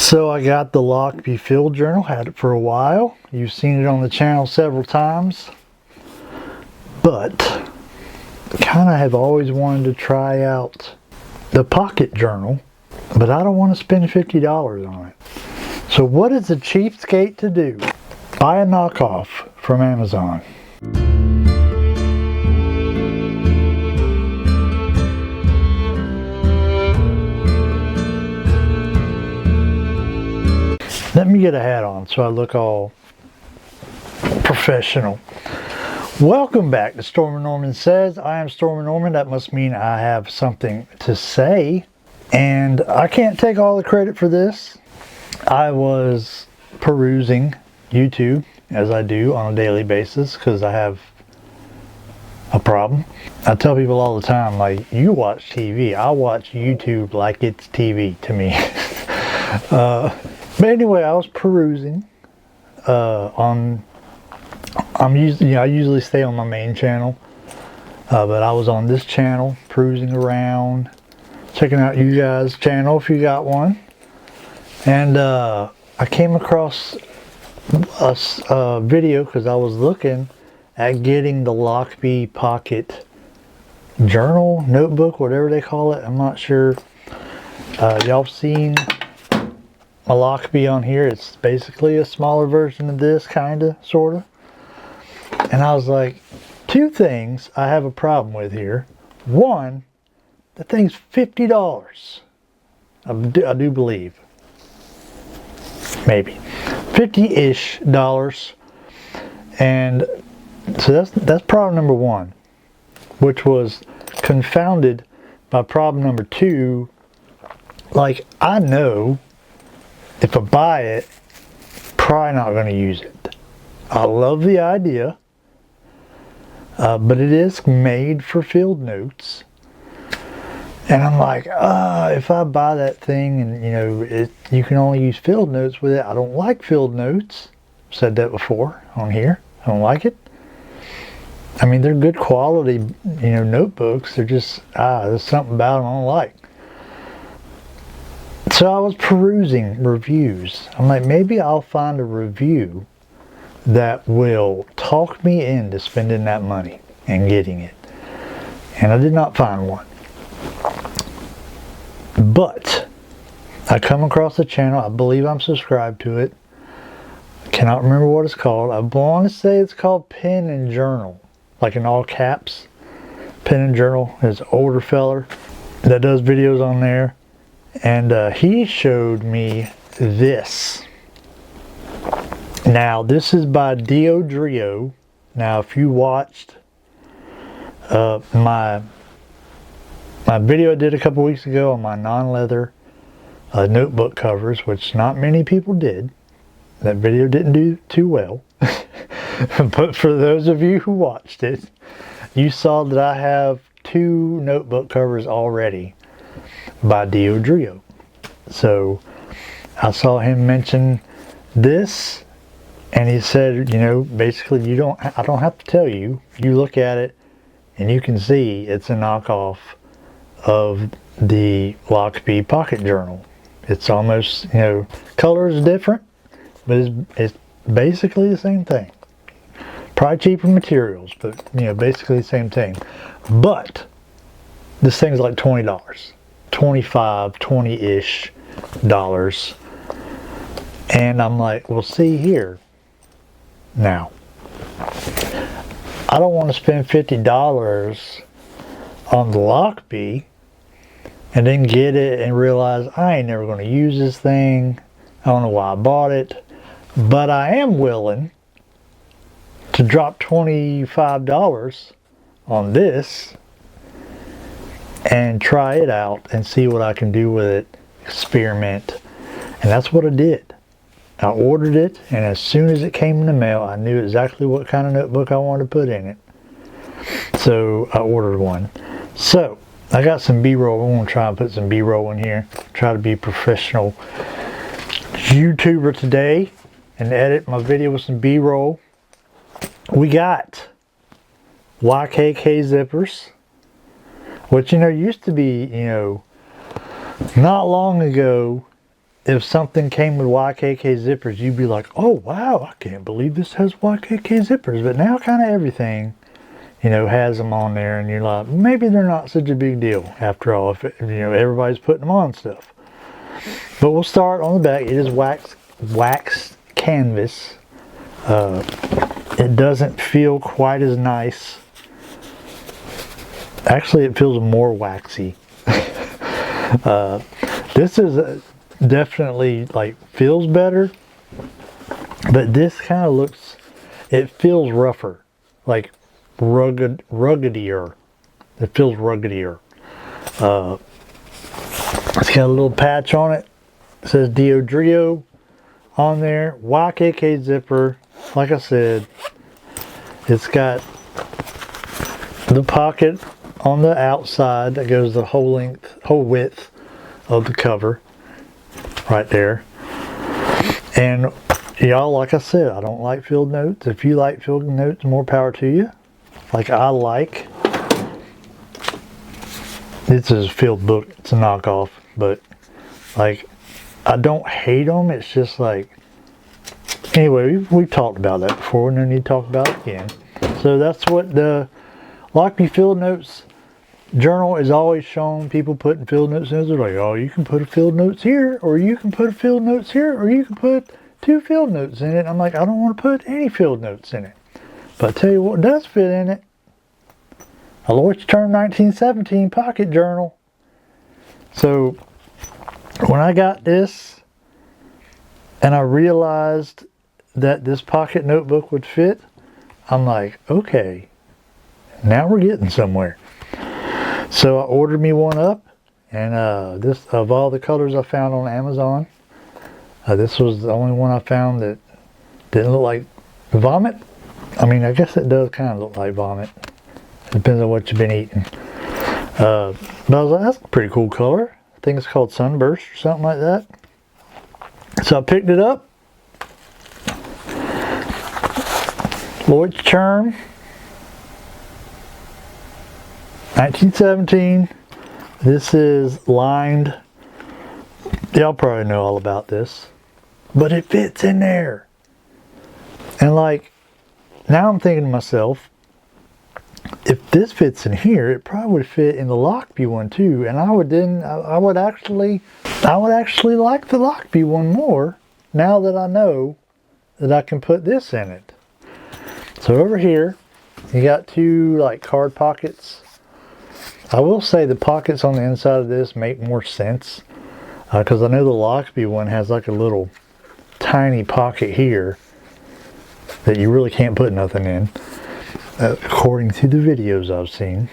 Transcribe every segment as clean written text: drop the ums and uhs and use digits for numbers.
So I got the Lochby Field Journal, had it for a while. You've seen it on the channel several times. But kind of have always wanted to try out the Pocket Journal, but I don't want to spend $50 on it. So what is a cheapskate to do? Buy a knockoff from Amazon. Let me get a hat on so I look all professional. Welcome back to Stormy Norman Says. I am Stormy Norman. That must mean I have something to say. And I can't take all the credit for this. I was perusing YouTube, as I do on a daily basis, because I have a problem. I tell people all the time, like, you watch TV. I watch YouTube like it's TV to me. But anyway, I was perusing I usually stay on my main channel, but I was on this channel perusing around, checking out you guys' channel if you got one, and I came across a video because I was looking at getting the Lochby Pocket Journal, notebook, whatever they call it. I'm not sure. Y'all seen a Lochby on here? It's basically a smaller version of this, kinda, sorta. And I was like, two things I have a problem with here. One, the thing's $50. I do believe. Maybe. $50-ish. And so that's problem number one, which was confounded by problem number two. Like, I know if I buy it, probably not going to use it. I love the idea, but it is made for field notes. And I'm like, if I buy that thing and you can only use field notes with it, I don't like field notes. Said that before on here. I don't like it. I mean, they're good quality, notebooks. They're just, there's something about them I don't like. So I was perusing reviews. I'm like, maybe I'll find a review that will talk me into spending that money and getting it. And I did not find one. But I come across the channel. I believe I'm subscribed to it. I cannot remember what it's called. I want to say it's called Pen and Journal, like in all caps. Pen and Journal is an older feller that does videos on there. And he showed me this. Now, this is by Diodrio. Now, if you watched my video I did a couple weeks ago on my non-leather notebook covers, which not many people did. That video didn't do too well. But for those of you who watched it, you saw that I have 2 notebook covers already by Diodrio. So I saw him mention this, and he said, basically I don't have to tell you. You look at it and you can see it's a knockoff of the Lochby Pocket Journal. It's almost, color is different, but it's basically the same thing. Probably cheaper materials, but basically the same thing. But this thing's like $20. 25, 20-ish dollars. And I'm like, well, see here. Now, I don't want to spend $50 on the Lochby and then get it and realize I ain't never going to use this thing. I don't know why I bought it, but I am willing to drop $25 on this and try it out and see what I can do with it, experiment. And that's what I did. I ordered it, and as soon as it came in the mail, I knew exactly what kind of notebook I wanted to put in it. So I ordered one. So I got some B-roll. I'm going to try and put some B-roll in here. Try to be a professional YouTuber today and edit my video with some B-roll. We got YKK zippers, which used to be, not long ago, if something came with YKK zippers, you'd be like, oh wow, I can't believe this has YKK zippers. But now kind of everything, you know, has them on there, and you're like, maybe they're not such a big deal after all, if it, you know, everybody's putting them on stuff. But we'll start on the back. It is wax canvas. It doesn't feel quite as nice. Actually, it feels more waxy. This is definitely like feels better, but this kind of looks, it feels rougher, like ruggedier. It feels ruggedier. It's got a little patch on it. It says Diodrio on there. YKK zipper. Like I said, it's got the pocket on the outside that goes the whole width of the cover right there. And y'all, like I said, I don't like field notes. If you like field notes, more power to you. Like I like. This is a field book. It's a knockoff, but like I don't hate them. It's just like, anyway, we've talked about that before, and no need to talk about it again. So that's what the Lochby Field Notes Journal is always showing people putting field notes in. They're like, oh, you can put a field notes here, or you can put a field notes here, or you can put 2 field notes in it. I'm like, I don't want to put any field notes in it. But I tell you what does fit in it. A Lochby 1917 Pocket Journal. So when I got this and I realized that this pocket notebook would fit, I'm like, okay, now we're getting somewhere. So I ordered me one up, and this, of all the colors I found on Amazon, this was the only one I found that didn't look like vomit. I mean, I guess it does kind of look like vomit. Depends on what you've been eating. But I was like, that's a pretty cool color. I think it's called Sunburst or something like that. So I picked it up. Lloyd's Charm. 1917. This is lined. Y'all probably know all about this. But it fits in there. And like, now I'm thinking to myself, if this fits in here, it probably would fit in the Lochby one too. And I would actually like the Lochby one more now that I know that I can put this in it. So over here, you got 2 like card pockets. I will say the pockets on the inside of this make more sense, because I know the Lochby one has like a little tiny pocket here that you really can't put nothing in, according to the videos I've seen.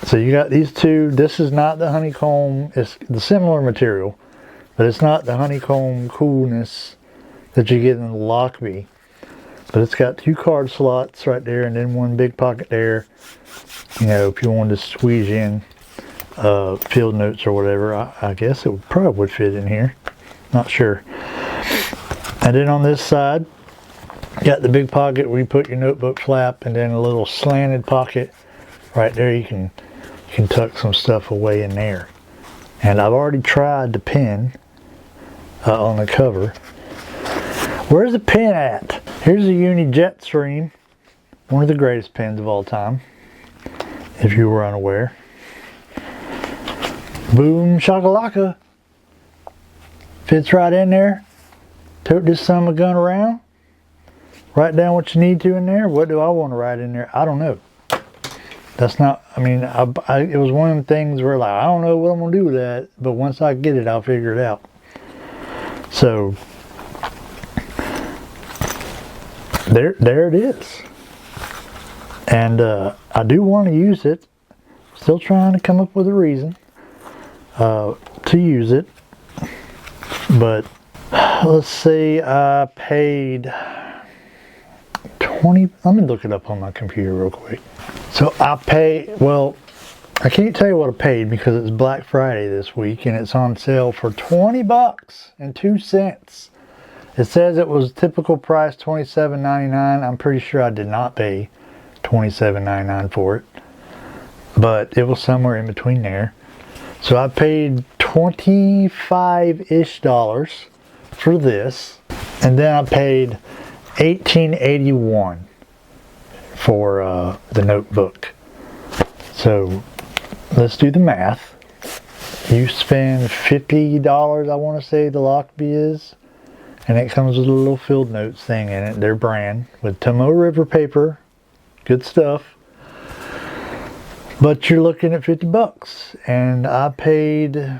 So you got these 2. This is not the honeycomb. It's the similar material, but it's not the honeycomb coolness that you get in the Lochby. But it's got 2 card slots right there, and then 1 big pocket there. You know, if you wanted to squeeze in field notes or whatever, I guess it probably would fit in here. Not sure. And then on this side, got the big pocket where you put your notebook flap, and then a little slanted pocket right there. You can tuck some stuff away in there. And I've already tried the pen on the cover. Where's the pen at? Here's a Uni Jetstream, one of the greatest pens of all time, if you were unaware. Boom shakalaka. Fits right in there. Tote this son of a gun around. Write down what you need to in there. What do I want to write in there? I don't know. That's not, I mean, it was one of the things where like, I don't know what I'm going to do with that, but once I get it, I'll figure it out. So, there it is. And I do want to use it. Still trying to come up with a reason to use it. But let's see, I paid 20. Let me look it up on my computer real quick. So I paid, well, I can't tell you what I paid because it's Black Friday this week and it's on sale for 20 bucks and 2 cents. It says it was typical price $27.99. I'm pretty sure I did not pay $27.99 for it, but it was somewhere in between there. So I paid $25-ish for this, and then I paid $18.81 for the notebook. So let's do the math. You spend $50, I want to say the Lochby is, and it comes with a little field notes thing in it, their brand, with Tomoe River paper, good stuff. But you're looking at 50 bucks, and I paid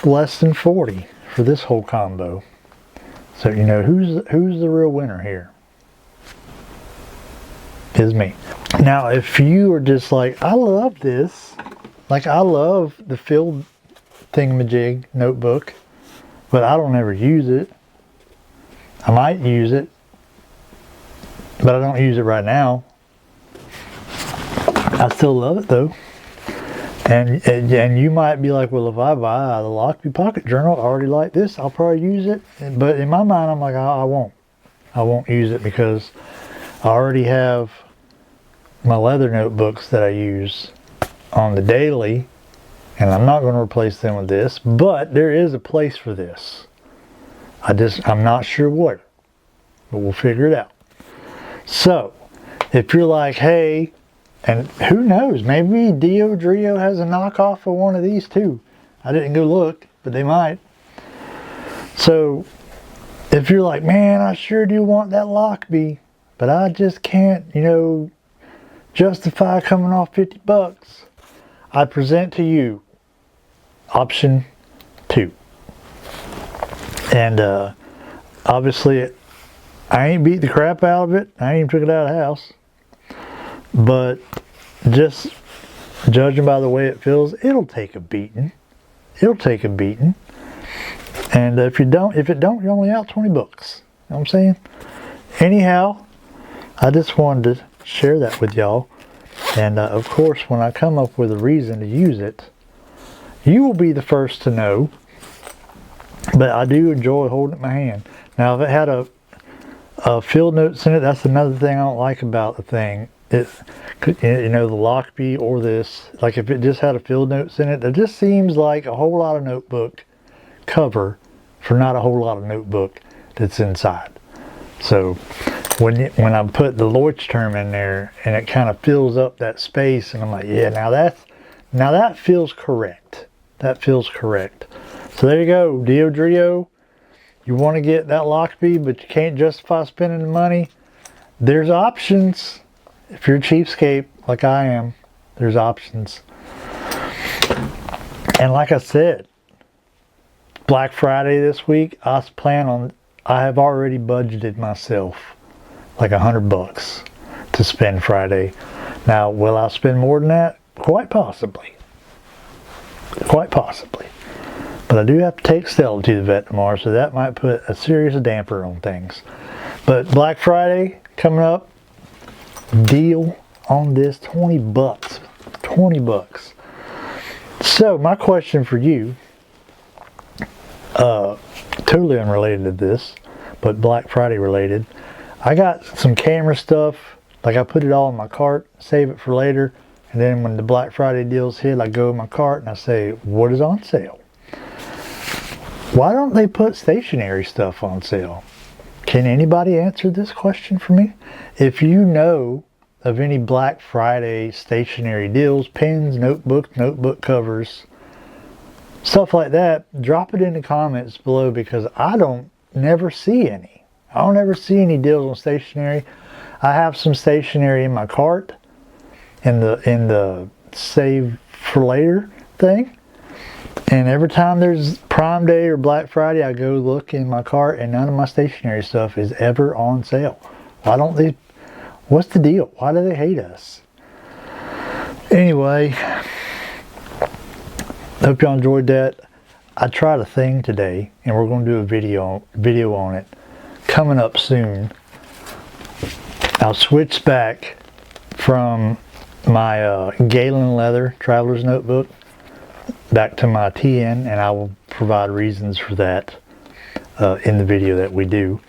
less than 40 for this whole combo. So you know who's the real winner here? Is me. Now if you are just like, I love this, like I love the field thingamajig notebook, but I don't ever use it. I might use it, but I don't use it right now. I still love it though. And you might be like, well, if I buy the Lochby Pocket Journal, I already like this, I'll probably use it. But in my mind, I'm like, I won't use it, because I already have my leather notebooks that I use on the daily, and I'm not going to replace them with this. But there is a place for this. I'm not sure where, but we'll figure it out. So if you're like, hey, and who knows, maybe Diodrio has a knockoff of one of these too. I didn't go look, but they might. So if you're like, man, I sure do want that Lochby, but I just can't, you know, justify coming off 50 bucks, I present to you option 2. And obviously I ain't beat the crap out of it. I ain't even took it out of the house. But just judging by the way it feels, it'll take a beating. It'll take a beating. And if it don't, you're only out 20 bucks. You know what I'm saying? Anyhow, I just wanted to share that with y'all. And of course, when I come up with a reason to use it, you will be the first to know. But I do enjoy holding it in my hand. Now, if it had a field notes in it, that's another thing I don't like about the thing. You know, the Lochby or this, like if it just had a field notes in it, it just seems like a whole lot of notebook cover for not a whole lot of notebook that's inside. So when I put the Leuchtturm term in there, and it kind of fills up that space, and I'm like, yeah, now that feels correct. That feels correct. So there you go, Diodrio. You want to get that Lochby, but you can't justify spending the money. There's options. If you're a cheapskate like I am, there's options. And like I said, Black Friday this week, I have already budgeted myself like $100 to spend Friday. Now, will I spend more than that? Quite possibly. Quite possibly. But I do have to take Stella to the vet tomorrow, so that might put a serious damper on things. But Black Friday coming up, deal on this, 20 bucks. 20 bucks. So my question for you, totally unrelated to this, but Black Friday related. I got some camera stuff, like I put it all in my cart, save it for later, and then when the Black Friday deals hit, I go in my cart and I say, what is on sale? Why don't they put stationery stuff on sale? Can anybody answer this question for me? If you know of any Black Friday stationery deals, pens, notebooks, notebook covers, stuff like that, drop it in the comments below, because I don't never see any. I don't ever see any deals on stationery. I have some stationery in my cart in the save for later thing. And every time there's Prime Day or Black Friday, I go look in my cart, and none of my stationery stuff is ever on sale. Why don't they? What's the deal? Why do they hate us? Anyway, hope y'all enjoyed that. I tried a thing today, and we're going to do a video on it coming up soon. I'll switch back from my Galen leather traveler's notebook back to my TN, and I will provide reasons for that in the video that we do.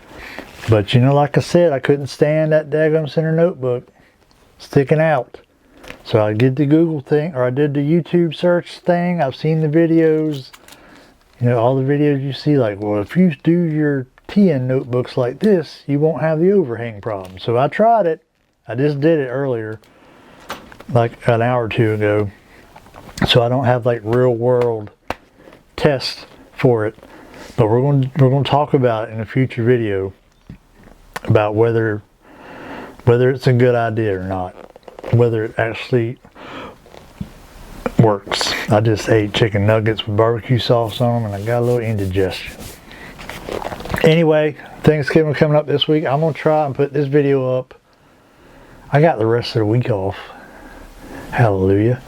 But you know, like I said, I couldn't stand that daggum center notebook sticking out. So I did the Google thing, or I did the YouTube search thing. I've seen the videos. You know, all the videos you see like, well, if you do your TN notebooks like this, you won't have the overhang problem. So I tried it. I just did it earlier, like an hour or two ago. So I don't have like real world tests for it. But we're going to talk about it in a future video about whether it's a good idea or not. Whether it actually works. I just ate chicken nuggets with barbecue sauce on them and I got a little indigestion. Anyway, Thanksgiving coming up this week. I'm going to try and put this video up. I got the rest of the week off. Hallelujah.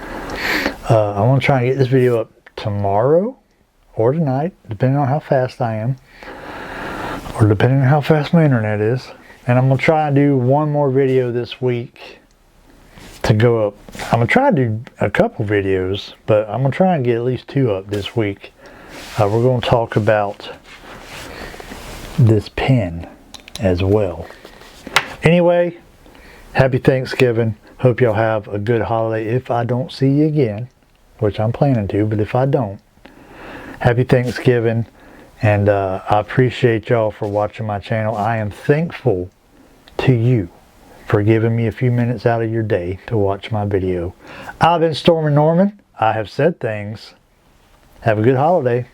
I'm going to try and get this video up tomorrow or tonight, depending on how fast I am. Or depending on how fast my internet is. And I'm going to try and do one more video this week to go up. I'm going to try to do a couple videos, but I'm going to try and get at least 2 up this week. We're going to talk about this pen as well. Anyway, happy Thanksgiving. Hope y'all have a good holiday if I don't see you again, which I'm planning to, but if I don't, happy Thanksgiving. And I appreciate y'all for watching my channel. I am thankful to you for giving me a few minutes out of your day to watch my video. I've been Stormin' Norman. I have said things. Have a good holiday.